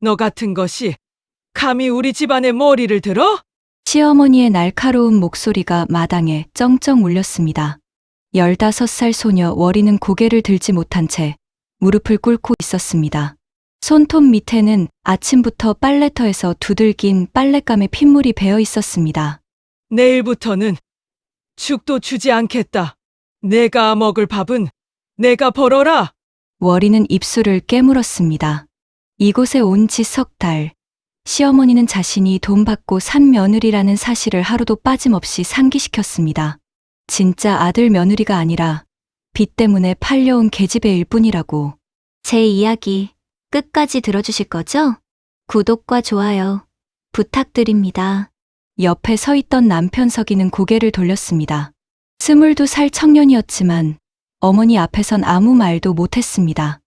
너 같은 것이 감히 우리 집안의 머리를 들어? 시어머니의 날카로운 목소리가 마당에 쩡쩡 울렸습니다. 15살 소녀 월이는 고개를 들지 못한 채 무릎을 꿇고 있었습니다. 손톱 밑에는 아침부터 빨래터에서 두들긴 빨랫감에 핏물이 배어 있었습니다. 내일부터는 죽도 주지 않겠다. 내가 먹을 밥은 내가 벌어라. 월이는 입술을 깨물었습니다. 이곳에 온 지 석 달. 시어머니는 자신이 돈 받고 산 며느리라는 사실을 하루도 빠짐없이 상기시켰습니다. 진짜 아들 며느리가 아니라 빚 때문에 팔려온 계집애일 뿐이라고. 제 이야기 끝까지 들어주실 거죠? 구독과 좋아요 부탁드립니다. 옆에 서 있던 남편 석이는 고개를 돌렸습니다. 22살 청년이었지만 어머니 앞에선 아무 말도 못했습니다.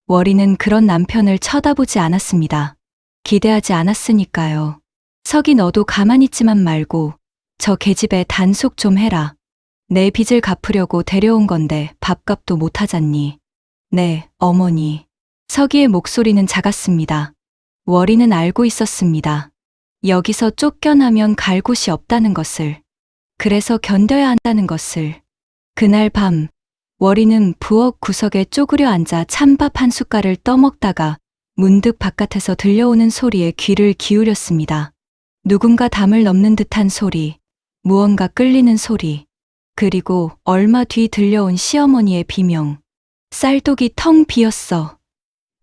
월이는 그런 남편을 쳐다보지 않았습니다. 기대하지 않았으니까요. 석이 너도 가만히 있지만 말고 저 계집애 단속 좀 해라. 내 빚을 갚으려고 데려온 건데 밥값도 못하잖니. 네, 어머니. 석이의 목소리는 작았습니다. 월이는 알고 있었습니다. 여기서 쫓겨나면 갈 곳이 없다는 것을. 그래서 견뎌야 한다는 것을. 그날 밤, 월이는 부엌 구석에 쪼그려 앉아 찬밥 한 숟갈을 떠먹다가 문득 바깥에서 들려오는 소리에 귀를 기울였습니다. 누군가 담을 넘는 듯한 소리, 무언가 끌리는 소리, 그리고 얼마 뒤 들려온 시어머니의 비명. 쌀독이 텅 비었어.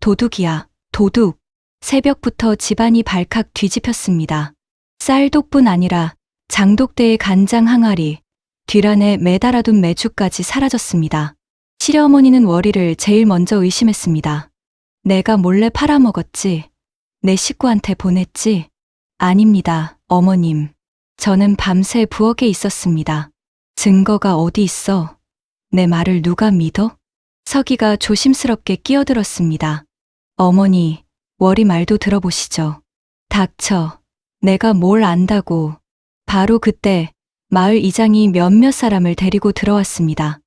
도둑이야, 도둑. 새벽부터 집안이 발칵 뒤집혔습니다. 쌀독뿐 아니라 장독대의 간장 항아리, 뒷안에 매달아둔 메주까지 사라졌습니다. 시어머니는 월이를 제일 먼저 의심했습니다. 내가 몰래 팔아먹었지? 내 식구한테 보냈지? 아닙니다, 어머님. 저는 밤새 부엌에 있었습니다. 증거가 어디 있어? 내 말을 누가 믿어? 석이가 조심스럽게 끼어들었습니다. 어머니, 월이 말도 들어보시죠. 닥쳐. 내가 뭘 안다고. 바로 그때 마을 이장이 몇몇 사람을 데리고 들어왔습니다.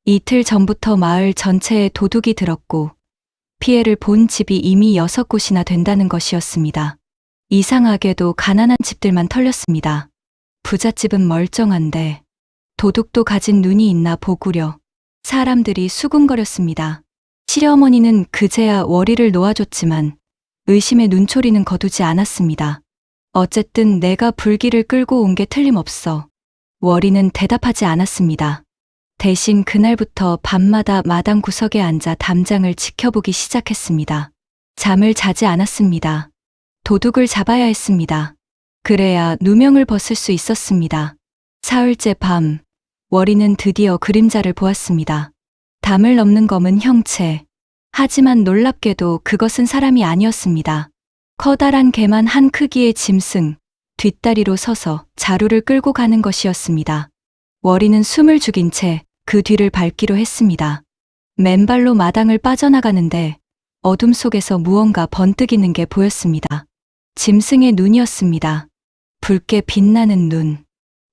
이틀 전부터 마을 전체에 도둑이 들었고 피해를 본 집이 이미 6곳이나 된다는 것이었습니다. 이상하게도 가난한 집들만 털렸습니다. 부잣집은 멀쩡한데 도둑도 가진 눈이 있나 보구려. 사람들이 수군거렸습니다. 시어머니는 그제야 월이를 놓아줬지만 의심의 눈초리는 거두지 않았습니다. 어쨌든 내가 불길을 끌고 온 게 틀림없어. 월이는 대답하지 않았습니다. 대신 그날부터 밤마다 마당 구석에 앉아 담장을 지켜보기 시작했습니다. 잠을 자지 않았습니다. 도둑을 잡아야 했습니다. 그래야 누명을 벗을 수 있었습니다. 사흘째 밤, 월이는 드디어 그림자를 보았습니다. 담을 넘는 검은 형체. 하지만 놀랍게도 그것은 사람이 아니었습니다. 커다란 개만 한 크기의 짐승, 뒷다리로 서서 자루를 끌고 가는 것이었습니다. 월이는 숨을 죽인 채 그 뒤를 밟기로 했습니다. 맨발로 마당을 빠져나가는데 어둠 속에서 무언가 번뜩이는 게 보였습니다. 짐승의 눈이었습니다. 붉게 빛나는 눈.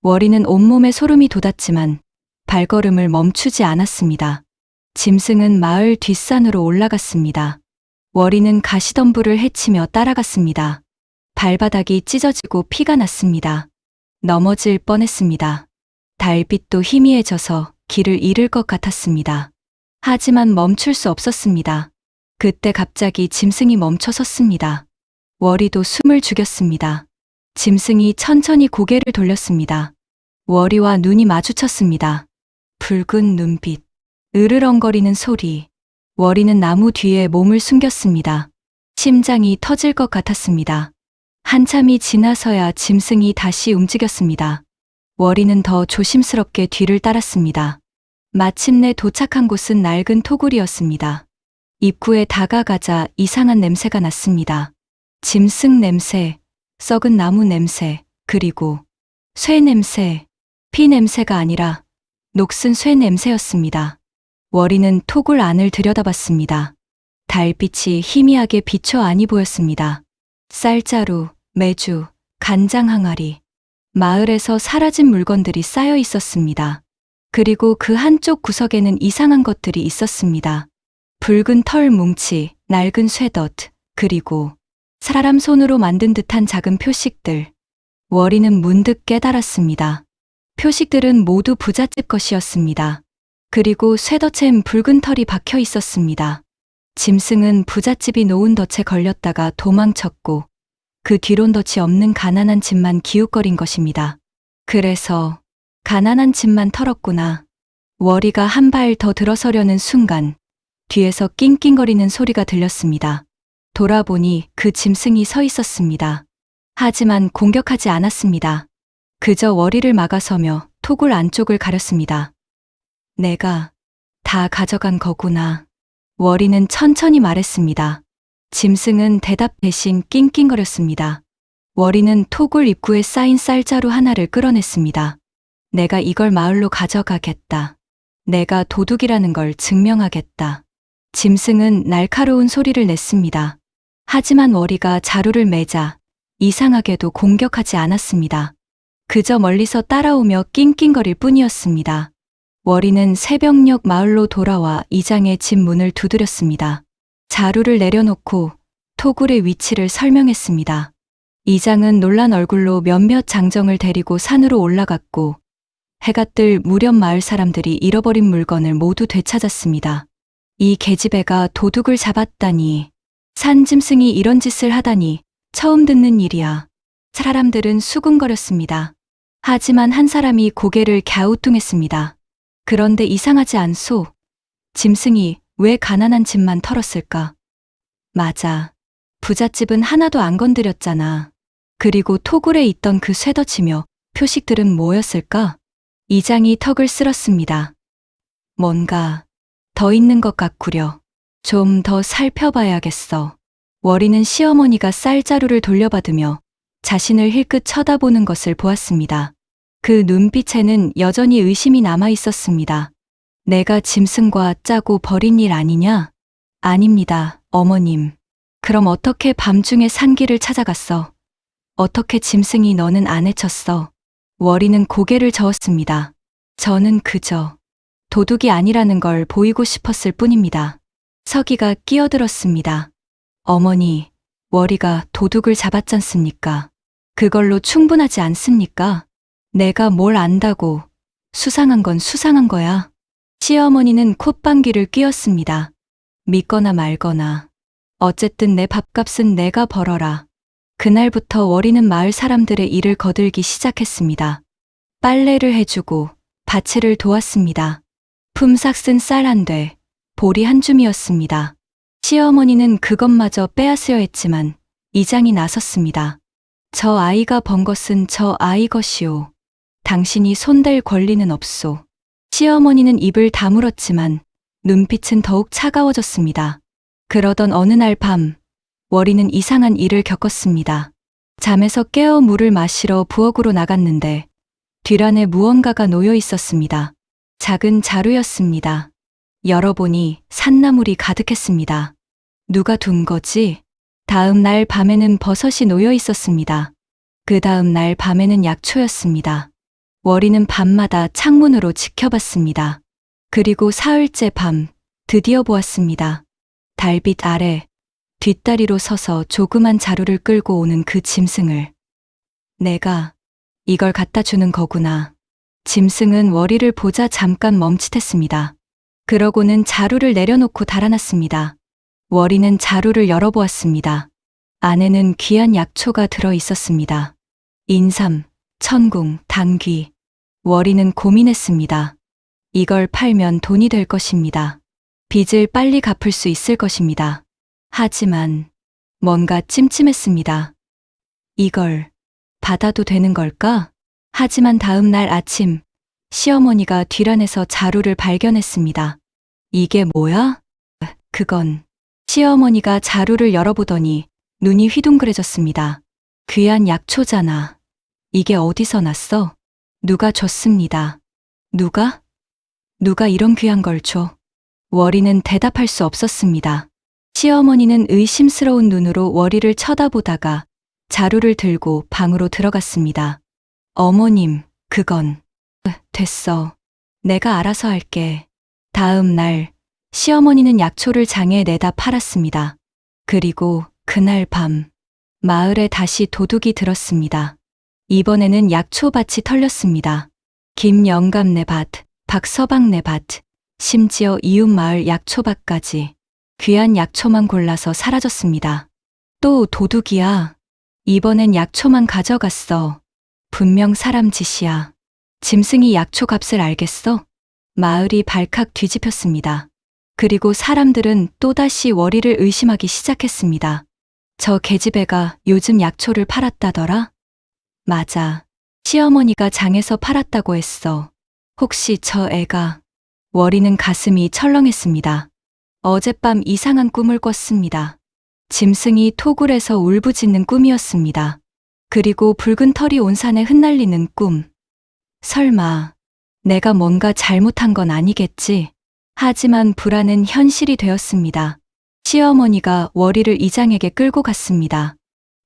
월이는 온몸에 소름이 돋았지만 발걸음을 멈추지 않았습니다. 짐승은 마을 뒷산으로 올라갔습니다. 월이는 가시덤불을 헤치며 따라갔습니다. 발바닥이 찢어지고 피가 났습니다. 넘어질 뻔했습니다. 달빛도 희미해져서 길을 잃을 것 같았습니다. 하지만 멈출 수 없었습니다. 그때 갑자기 짐승이 멈춰 섰습니다. 월이도 숨을 죽였습니다. 짐승이 천천히 고개를 돌렸습니다. 월이와 눈이 마주쳤습니다. 붉은 눈빛, 으르렁거리는 소리. 월이는 나무 뒤에 몸을 숨겼습니다. 심장이 터질 것 같았습니다. 한참이 지나서야 짐승이 다시 움직였습니다. 월이는 더 조심스럽게 뒤를 따랐습니다. 마침내 도착한 곳은 낡은 토굴이었습니다. 입구에 다가가자 이상한 냄새가 났습니다. 짐승 냄새, 썩은 나무 냄새, 그리고 쇠 냄새, 피 냄새가 아니라 녹슨 쇠 냄새였습니다. 월이는 토굴 안을 들여다봤습니다. 달빛이 희미하게 비춰 안이 보였습니다. 쌀자루, 메주, 간장 항아리, 마을에서 사라진 물건들이 쌓여 있었습니다. 그리고 그 한쪽 구석에는 이상한 것들이 있었습니다. 붉은 털 뭉치, 낡은 쇠덫, 그리고 사람 손으로 만든 듯한 작은 표식들. 월이는 문득 깨달았습니다. 표식들은 모두 부잣집 것이었습니다. 그리고 쇠덫엔 붉은 털이 박혀 있었습니다. 짐승은 부잣집이 놓은 덫에 걸렸다가 도망쳤고 그 뒤론 덫이 없는 가난한 집만 기웃거린 것입니다. 그래서 가난한 집만 털었구나. 월이가 한 발 더 들어서려는 순간 뒤에서 낑낑거리는 소리가 들렸습니다. 돌아보니 그 짐승이 서 있었습니다. 하지만 공격하지 않았습니다. 그저 월이를 막아서며 톡을 안쪽을 가렸습니다. 내가 다 가져간 거구나. 월이는 천천히 말했습니다. 짐승은 대답 대신 낑낑거렸습니다. 월이는 톡을 입구에 쌓인 쌀자루 하나를 끌어냈습니다. 내가 이걸 마을로 가져가겠다. 내가 도둑이라는 걸 증명하겠다. 짐승은 날카로운 소리를 냈습니다. 하지만 월이가 자루를 매자 이상하게도 공격하지 않았습니다. 그저 멀리서 따라오며 낑낑거릴 뿐이었습니다. 월이는 새벽녘 마을로 돌아와 이장의 집 문을 두드렸습니다. 자루를 내려놓고 토굴의 위치를 설명했습니다. 이장은 놀란 얼굴로 몇몇 장정을 데리고 산으로 올라갔고 해가 뜰 무렵 마을 사람들이 잃어버린 물건을 모두 되찾았습니다. 이 계집애가 도둑을 잡았다니, 산짐승이 이런 짓을 하다니 처음 듣는 일이야. 사람들은 수군거렸습니다. 하지만 한 사람이 고개를 갸우뚱했습니다. 그런데 이상하지 않소? 짐승이 왜 가난한 집만 털었을까? 맞아. 부잣집은 하나도 안 건드렸잖아. 그리고 토굴에 있던 그 쇠덫이며 표식들은 뭐였을까? 이장이 턱을 쓸었습니다. 뭔가 더 있는 것 같구려. 좀 더 살펴봐야겠어. 월이는 시어머니가 쌀자루를 돌려받으며 자신을 힐끗 쳐다보는 것을 보았습니다. 그 눈빛에는 여전히 의심이 남아 있었습니다. 내가 짐승과 짜고 버린 일 아니냐? 아닙니다, 어머님. 그럼 어떻게 밤중에 산길을 찾아갔어? 어떻게 짐승이 너는 안 해쳤어? 월이는 고개를 저었습니다. 저는 그저 도둑이 아니라는 걸 보이고 싶었을 뿐입니다. 서기가 끼어들었습니다. 어머니, 월이가 도둑을 잡았잖습니까? 그걸로 충분하지 않습니까? 내가 뭘 안다고. 수상한 건 수상한 거야. 시어머니는 콧방귀를 뀌었습니다. 믿거나 말거나. 어쨌든 내 밥값은 내가 벌어라. 그날부터 월이는 마을 사람들의 일을 거들기 시작했습니다. 빨래를 해주고 밭일을 도왔습니다. 품삯 쓴 쌀 한 돼, 보리 한 줌이었습니다. 시어머니는 그것마저 빼앗으려 했지만 이장이 나섰습니다. 저 아이가 번 것은 저 아이 것이오. 당신이 손댈 권리는 없소. 시어머니는 입을 다물었지만 눈빛은 더욱 차가워졌습니다. 그러던 어느 날 밤, 월이는 이상한 일을 겪었습니다. 잠에서 깨어 물을 마시러 부엌으로 나갔는데 뒤란에 무언가가 놓여 있었습니다. 작은 자루였습니다. 열어보니 산나물이 가득했습니다. 누가 둔 거지? 다음 날 밤에는 버섯이 놓여 있었습니다. 그 다음 날 밤에는 약초였습니다. 월이는 밤마다 창문으로 지켜봤습니다. 그리고 사흘째 밤, 드디어 보았습니다. 달빛 아래 뒷다리로 서서 조그만 자루를 끌고 오는 그 짐승을. 내가 이걸 갖다 주는 거구나. 짐승은 월이를 보자 잠깐 멈칫했습니다. 그러고는 자루를 내려놓고 달아났습니다. 월이는 자루를 열어보았습니다. 안에는 귀한 약초가 들어 있었습니다. 인삼, 천궁, 당귀. 월이는 고민했습니다. 이걸 팔면 돈이 될 것입니다. 빚을 빨리 갚을 수 있을 것입니다. 하지만 뭔가 찜찜했습니다. 이걸 받아도 되는 걸까? 하지만 다음 날 아침 시어머니가 뒤란에서 자루를 발견했습니다. 이게 뭐야? 그건 시어머니가 자루를 열어보더니 눈이 휘둥그레졌습니다. 귀한 약초잖아. 이게 어디서 났어? 누가 줬습니다. 누가? 누가 이런 귀한 걸 줘? 월이는 대답할 수 없었습니다. 시어머니는 의심스러운 눈으로 월이를 쳐다보다가 자루를 들고 방으로 들어갔습니다. 어머님, 그건. 됐어. 내가 알아서 할게. 다음 날 시어머니는 약초를 장에 내다 팔았습니다. 그리고 그날 밤 마을에 다시 도둑이 들었습니다. 이번에는 약초밭이 털렸습니다. 김영감네 밭, 박서방네 밭, 심지어 이웃마을 약초밭까지 귀한 약초만 골라서 사라졌습니다. 또 도둑이야. 이번엔 약초만 가져갔어. 분명 사람 짓이야. 짐승이 약초 값을 알겠어? 마을이 발칵 뒤집혔습니다. 그리고 사람들은 또다시 월이를 의심하기 시작했습니다. 저 계집애가 요즘 약초를 팔았다더라? 맞아. 시어머니가 장에서 팔았다고 했어. 혹시 저 애가... 월이는 가슴이 철렁했습니다. 어젯밤 이상한 꿈을 꿨습니다. 짐승이 토굴에서 울부짖는 꿈이었습니다. 그리고 붉은 털이 온 산에 흩날리는 꿈. 설마 내가 뭔가 잘못한 건 아니겠지? 하지만 불안은 현실이 되었습니다. 시어머니가 월이를 이장에게 끌고 갔습니다.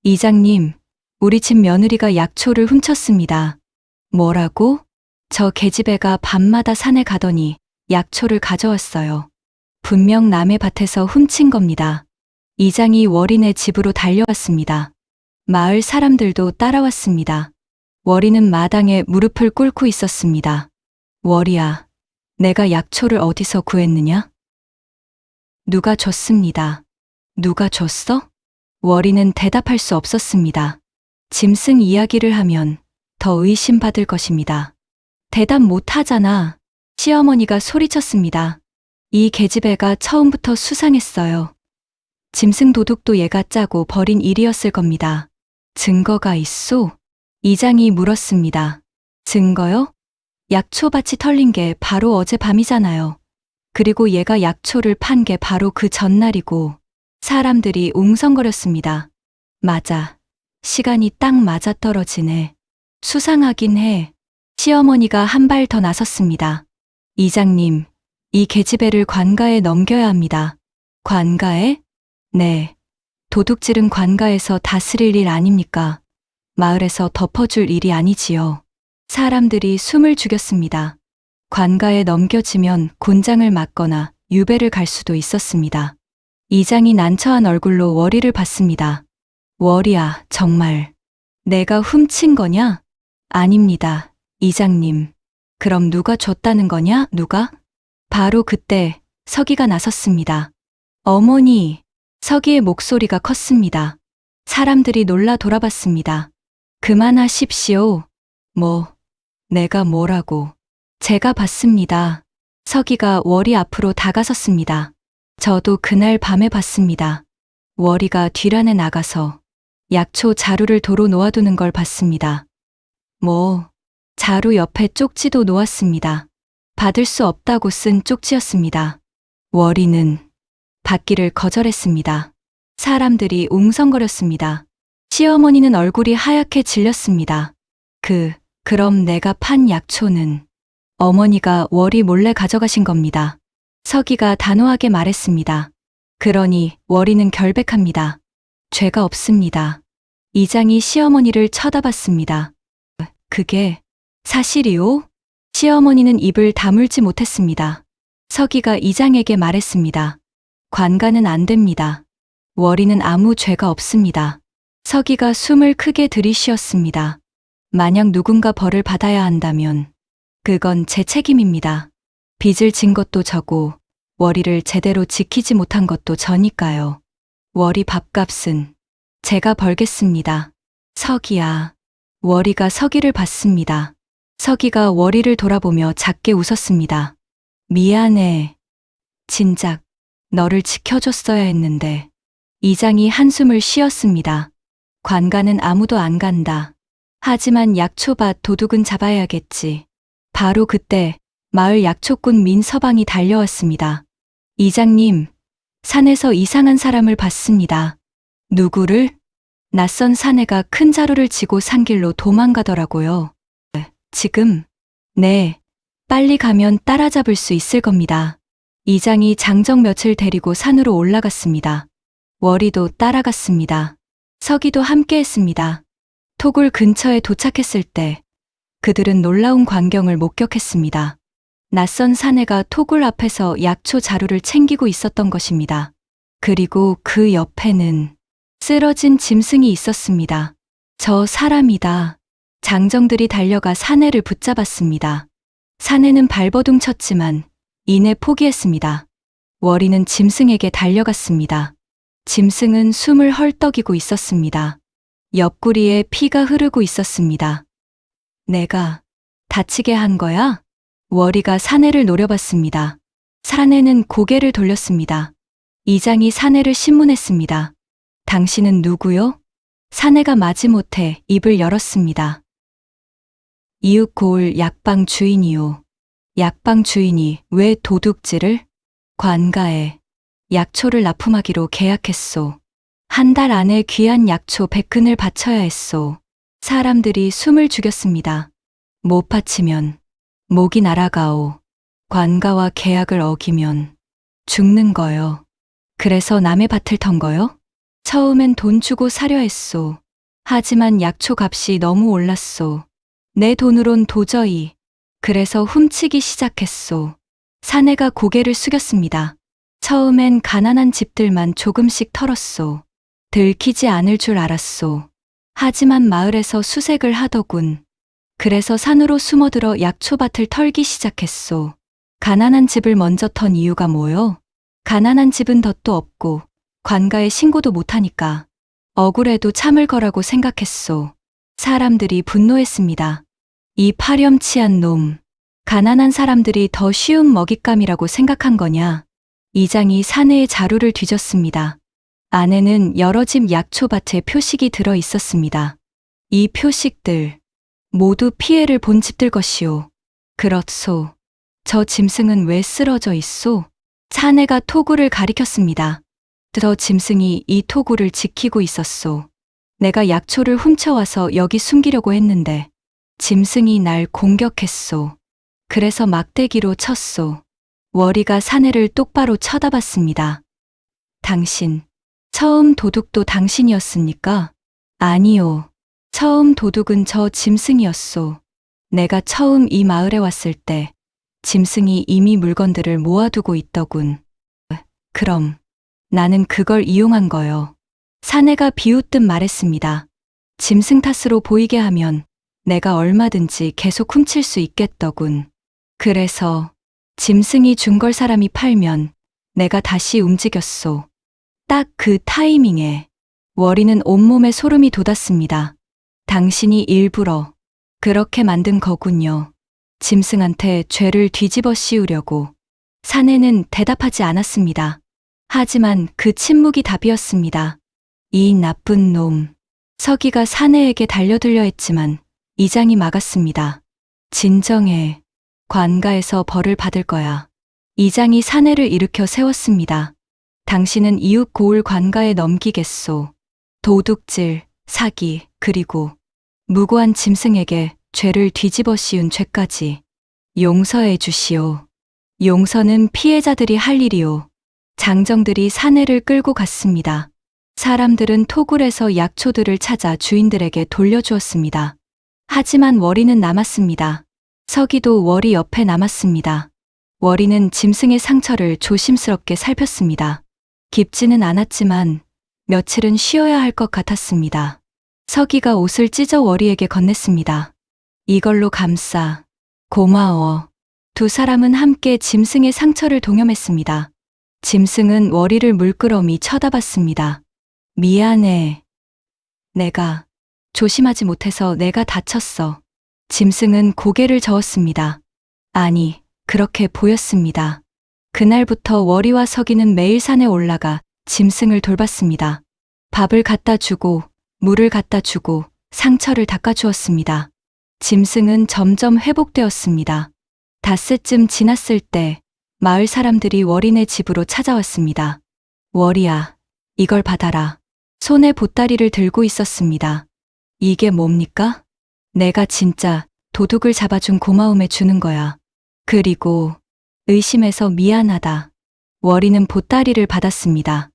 이장님, 우리 집 며느리가 약초를 훔쳤습니다. 뭐라고? 저 계집애가 밤마다 산에 가더니 약초를 가져왔어요. 분명 남의 밭에서 훔친 겁니다. 이장이 월이네 집으로 달려왔습니다. 마을 사람들도 따라왔습니다. 월이는 마당에 무릎을 꿇고 있었습니다. 월이야, 내가 약초를 어디서 구했느냐? 누가 줬습니다. 누가 줬어? 월이는 대답할 수 없었습니다. 짐승 이야기를 하면 더 의심받을 것입니다. 대답 못 하잖아. 시어머니가 소리쳤습니다. 이 계집애가 처음부터 수상했어요. 짐승 도둑도 얘가 짜고 벌인 일이었을 겁니다. 증거가 있소? 이장이 물었습니다. 증거요? 약초밭이 털린 게 바로 어젯밤이잖아요. 그리고 얘가 약초를 판 게 바로 그 전날이고. 사람들이 웅성거렸습니다. 맞아. 시간이 딱 맞아떨어지네. 수상하긴 해. 시어머니가 한 발 더 나섰습니다. 이장님, 이 계집애를 관가에 넘겨야 합니다. 관가에? 네. 도둑질은 관가에서 다스릴 일 아닙니까? 마을에서 덮어줄 일이 아니지요. 사람들이 숨을 죽였습니다. 관가에 넘겨지면 곤장을 맞거나 유배를 갈 수도 있었습니다. 이장이 난처한 얼굴로 월이를 봤습니다. 월이야, 정말. 내가 훔친 거냐? 아닙니다, 이장님. 그럼 누가 줬다는 거냐, 누가? 바로 그때 서기가 나섰습니다. 어머니, 서기의 목소리가 컸습니다. 사람들이 놀라 돌아봤습니다. 그만하십시오. 내가 뭐라고. 제가 봤습니다. 서기가 월이 앞으로 다가섰습니다. 저도 그날 밤에 봤습니다. 월이가 뒤란에 나가서 약초 자루를 도로 놓아두는 걸 봤습니다. 자루 옆에 쪽지도 놓았습니다. 받을 수 없다고 쓴 쪽지였습니다. 월이는 받기를 거절했습니다. 사람들이 웅성거렸습니다. 시어머니는 얼굴이 하얗게 질렸습니다. 그럼 내가 판 약초는 어머니가 월이 몰래 가져가신 겁니다. 서기가 단호하게 말했습니다. 그러니 월이는 결백합니다. 죄가 없습니다. 이장이 시어머니를 쳐다봤습니다. 그게 사실이오? 시어머니는 입을 다물지 못했습니다. 서기가 이장에게 말했습니다. 관가는 안 됩니다. 월이는 아무 죄가 없습니다. 서기가 숨을 크게 들이쉬었습니다. 만약 누군가 벌을 받아야 한다면 그건 제 책임입니다. 빚을 진 것도 저고 월이를 제대로 지키지 못한 것도 저니까요. 월이 밥값은 제가 벌겠습니다. 서기야. 월이가 서기를 봤습니다. 서기가 월이를 돌아보며 작게 웃었습니다. 미안해. 진작 너를 지켜줬어야 했는데. 이장이 한숨을 쉬었습니다. 관가는 아무도 안 간다. 하지만 약초밭 도둑은 잡아야겠지. 바로 그때 마을 약초꾼 민서방이 달려왔습니다. 이장님, 산에서 이상한 사람을 봤습니다. 누구를? 낯선 사내가 큰 자루를 지고 산길로 도망가더라고요. 지금? 네, 빨리 가면 따라잡을 수 있을 겁니다. 이장이 장정 며칠 데리고 산으로 올라갔습니다. 월이도 따라갔습니다. 서기도 함께 했습니다. 토굴 근처에 도착했을 때 그들은 놀라운 광경을 목격했습니다. 낯선 사내가 토굴 앞에서 약초 자루를 챙기고 있었던 것입니다. 그리고 그 옆에는 쓰러진 짐승이 있었습니다. 저 사람이다. 장정들이 달려가 사내를 붙잡았습니다. 사내는 발버둥 쳤지만 이내 포기했습니다. 월이는 짐승에게 달려갔습니다. 짐승은 숨을 헐떡이고 있었습니다. 옆구리에 피가 흐르고 있었습니다. 내가 다치게 한 거야? 월이가 사내를 노려봤습니다. 사내는 고개를 돌렸습니다. 이장이 사내를 신문했습니다. 당신은 누구요? 사내가 마지못해 입을 열었습니다. 이웃 고을 약방 주인이요. 약방 주인이 왜 도둑질을? 관가에 약초를 납품하기로 계약했소. 한 달 안에 귀한 약초 100근을 바쳐야 했소. 사람들이 숨을 죽였습니다. 못 바치면 목이 날아가오. 관가와 계약을 어기면 죽는 거요. 그래서 남의 밭을 턴 거요? 처음엔 돈 주고 사려 했소. 하지만 약초 값이 너무 올랐소. 내 돈으론 도저히. 그래서 훔치기 시작했소. 사내가 고개를 숙였습니다. 처음엔 가난한 집들만 조금씩 털었소. 들키지 않을 줄 알았소. 하지만 마을에서 수색을 하더군. 그래서 산으로 숨어들어 약초밭을 털기 시작했소. 가난한 집을 먼저 턴 이유가 뭐요? 가난한 집은 덫도 없고 관가에 신고도 못하니까 억울해도 참을 거라고 생각했소. 사람들이 분노했습니다. 이 파렴치한 놈. 가난한 사람들이 더 쉬운 먹잇감이라고 생각한 거냐? 이장이 사내의 자루를 뒤졌습니다. 안에는 여러 집 약초밭에 표식이 들어 있었습니다. 이 표식들 모두 피해를 본 집들 것이오. 그렇소. 저 짐승은 왜 쓰러져 있소? 사내가 토구를 가리켰습니다. 저 짐승이 이 토구를 지키고 있었소. 내가 약초를 훔쳐와서 여기 숨기려고 했는데 짐승이 날 공격했소. 그래서 막대기로 쳤소. 월이가 사내를 똑바로 쳐다봤습니다. 당신, 처음 도둑도 당신이었습니까? 아니요. 처음 도둑은 저 짐승이었소. 내가 처음 이 마을에 왔을 때 짐승이 이미 물건들을 모아두고 있더군. 그럼 나는 그걸 이용한 거요. 사내가 비웃듯 말했습니다. 짐승 탓으로 보이게 하면 내가 얼마든지 계속 훔칠 수 있겠더군. 그래서 짐승이 준 걸 사람이 팔면 내가 다시 움직였소. 딱 그 타이밍에 월이는 온몸에 소름이 돋았습니다. 당신이 일부러 그렇게 만든 거군요. 짐승한테 죄를 뒤집어 씌우려고. 사내는 대답하지 않았습니다. 하지만 그 침묵이 답이었습니다. 이 나쁜 놈. 서기가 사내에게 달려들려 했지만 이장이 막았습니다. 진정해. 관가에서 벌을 받을 거야. 이장이 사내를 일으켜 세웠습니다. 당신은 이웃 고을 관가에 넘기겠소. 도둑질, 사기, 그리고 무고한 짐승에게 죄를 뒤집어 씌운 죄까지 용서해 주시오. 용서는 피해자들이 할 일이오. 장정들이 사내를 끌고 갔습니다. 사람들은 토굴에서 약초들을 찾아 주인들에게 돌려주었습니다. 하지만 월이는 남았습니다. 서기도 월이 옆에 남았습니다. 월이는 짐승의 상처를 조심스럽게 살폈습니다. 깊지는 않았지만 며칠은 쉬어야 할 것 같았습니다. 서기가 옷을 찢어 월이에게 건넸습니다. 이걸로 감싸. 고마워. 두 사람은 함께 짐승의 상처를 동염했습니다. 짐승은 월이를 물끄러미 쳐다봤습니다. 미안해. 내가 조심하지 못해서 내가 다쳤어. 짐승은 고개를 저었습니다. 아니, 그렇게 보였습니다. 그날부터 월이와 서기는 매일 산에 올라가 짐승을 돌봤습니다. 밥을 갖다 주고, 물을 갖다 주고, 상처를 닦아주었습니다. 짐승은 점점 회복되었습니다. 닷새쯤 지났을 때 마을 사람들이 월이네 집으로 찾아왔습니다. 월이야, 이걸 받아라. 손에 보따리를 들고 있었습니다. 이게 뭡니까? 내가 진짜 도둑을 잡아준 고마움에 주는 거야. 그리고 의심해서 미안하다. 월이는 보따리를 받았습니다.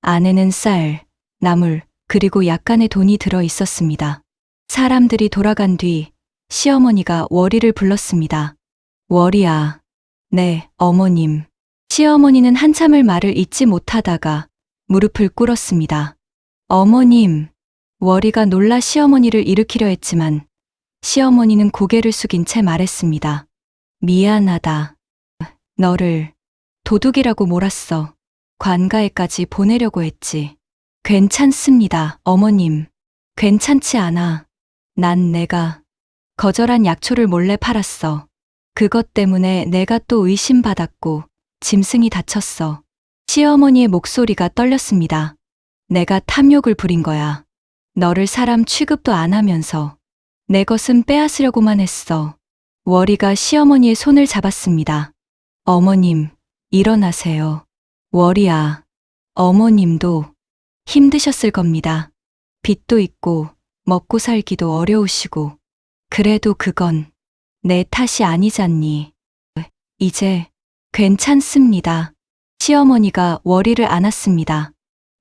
안에는 쌀, 나물, 그리고 약간의 돈이 들어 있었습니다. 사람들이 돌아간 뒤 시어머니가 월이를 불렀습니다. 월이야. 네, 어머님. 시어머니는 한참을 말을 잇지 못하다가 무릎을 꿇었습니다. 어머님, 월이가 놀라 시어머니를 일으키려 했지만 시어머니는 고개를 숙인 채 말했습니다. 미안하다. 너를 도둑이라고 몰았어. 관가에까지 보내려고 했지. 괜찮습니다, 어머님. 괜찮지 않아. 난 내가 거절한 약초를 몰래 팔았어. 그것 때문에 내가 또 의심받았고 짐승이 다쳤어. 시어머니의 목소리가 떨렸습니다. 내가 탐욕을 부린 거야. 너를 사람 취급도 안 하면서 내 것은 빼앗으려고만 했어. 월이가 시어머니의 손을 잡았습니다. 어머님, 일어나세요. 월이야, 어머님도 힘드셨을 겁니다. 빚도 있고 먹고 살기도 어려우시고. 그래도 그건 내 탓이 아니잖니. 이제 괜찮습니다. 시어머니가 월이를 안았습니다.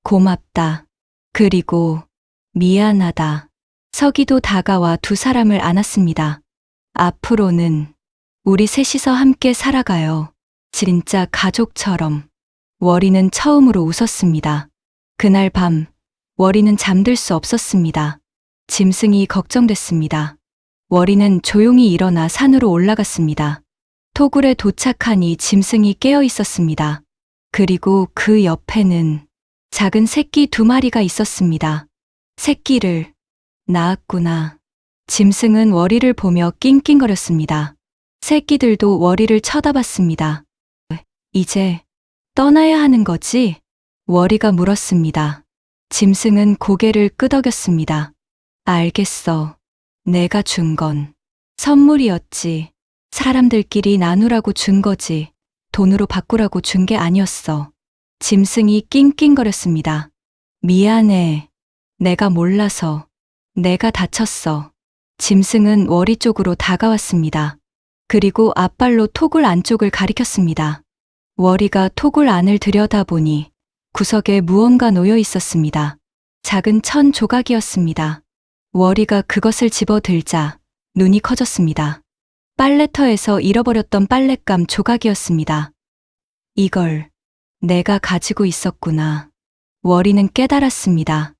고맙다. 그리고 미안하다. 서기도 다가와 두 사람을 안았습니다. 앞으로는 우리 셋이서 함께 살아가요. 진짜 가족처럼. 월이는 처음으로 웃었습니다. 그날 밤 월이는 잠들 수 없었습니다. 짐승이 걱정됐습니다. 월이는 조용히 일어나 산으로 올라갔습니다. 토굴에 도착하니 짐승이 깨어 있었습니다. 그리고 그 옆에는 작은 새끼 두 마리가 있었습니다. 새끼를 낳았구나. 짐승은 월이를 보며 낑낑거렸습니다. 새끼들도 월이를 쳐다봤습니다. 이제 떠나야 하는 거지? 월이가 물었습니다. 짐승은 고개를 끄덕였습니다. 알겠어. 내가 준 건 선물이었지. 사람들끼리 나누라고 준 거지. 돈으로 바꾸라고 준 게 아니었어. 짐승이 낑낑거렸습니다. 미안해. 내가 몰라서. 내가 다쳤어. 짐승은 월이 쪽으로 다가왔습니다. 그리고 앞발로 토굴 안쪽을 가리켰습니다. 월이가 토굴 안을 들여다보니 구석에 무언가 놓여 있었습니다. 작은 천 조각이었습니다. 월이가 그것을 집어들자 눈이 커졌습니다. 빨래터에서 잃어버렸던 빨랫감 조각이었습니다. 이걸 내가 가지고 있었구나. 월이는 깨달았습니다.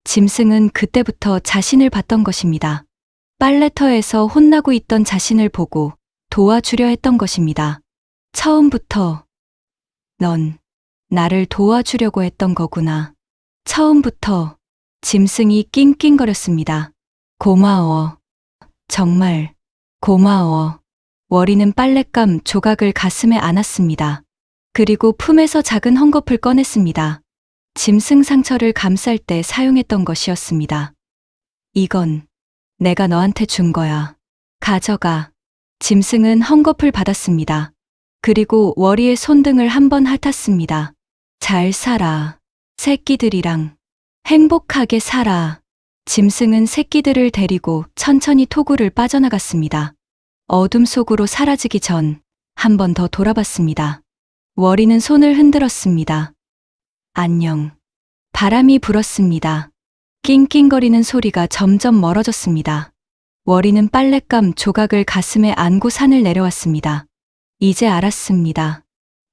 짐승은 그때부터 자신을 봤던 것입니다. 빨래터에서 혼나고 있던 자신을 보고 도와주려 했던 것입니다. 처음부터 넌 나를 도와주려고 했던 거구나. 처음부터. 짐승이 낑낑거렸습니다. 고마워. 정말 고마워. 월이는 빨랫감 조각을 가슴에 안았습니다. 그리고 품에서 작은 헝겊을 꺼냈습니다. 짐승 상처를 감쌀 때 사용했던 것이었습니다. 이건 내가 너한테 준 거야. 가져가. 짐승은 헝겊을 받았습니다. 그리고 월이의 손등을 한번 핥았습니다. 잘 살아. 새끼들이랑 행복하게 살아. 짐승은 새끼들을 데리고 천천히 토굴을 빠져나갔습니다. 어둠 속으로 사라지기 전 한 번 더 돌아봤습니다. 월이는 손을 흔들었습니다. 안녕. 바람이 불었습니다. 낑낑거리는 소리가 점점 멀어졌습니다. 월이는 빨랫감 조각을 가슴에 안고 산을 내려왔습니다. 이제 알았습니다.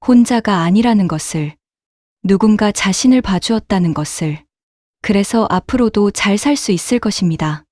혼자가 아니라는 것을. 누군가 자신을 봐주었다는 것을. 그래서 앞으로도 잘 살 수 있을 것입니다.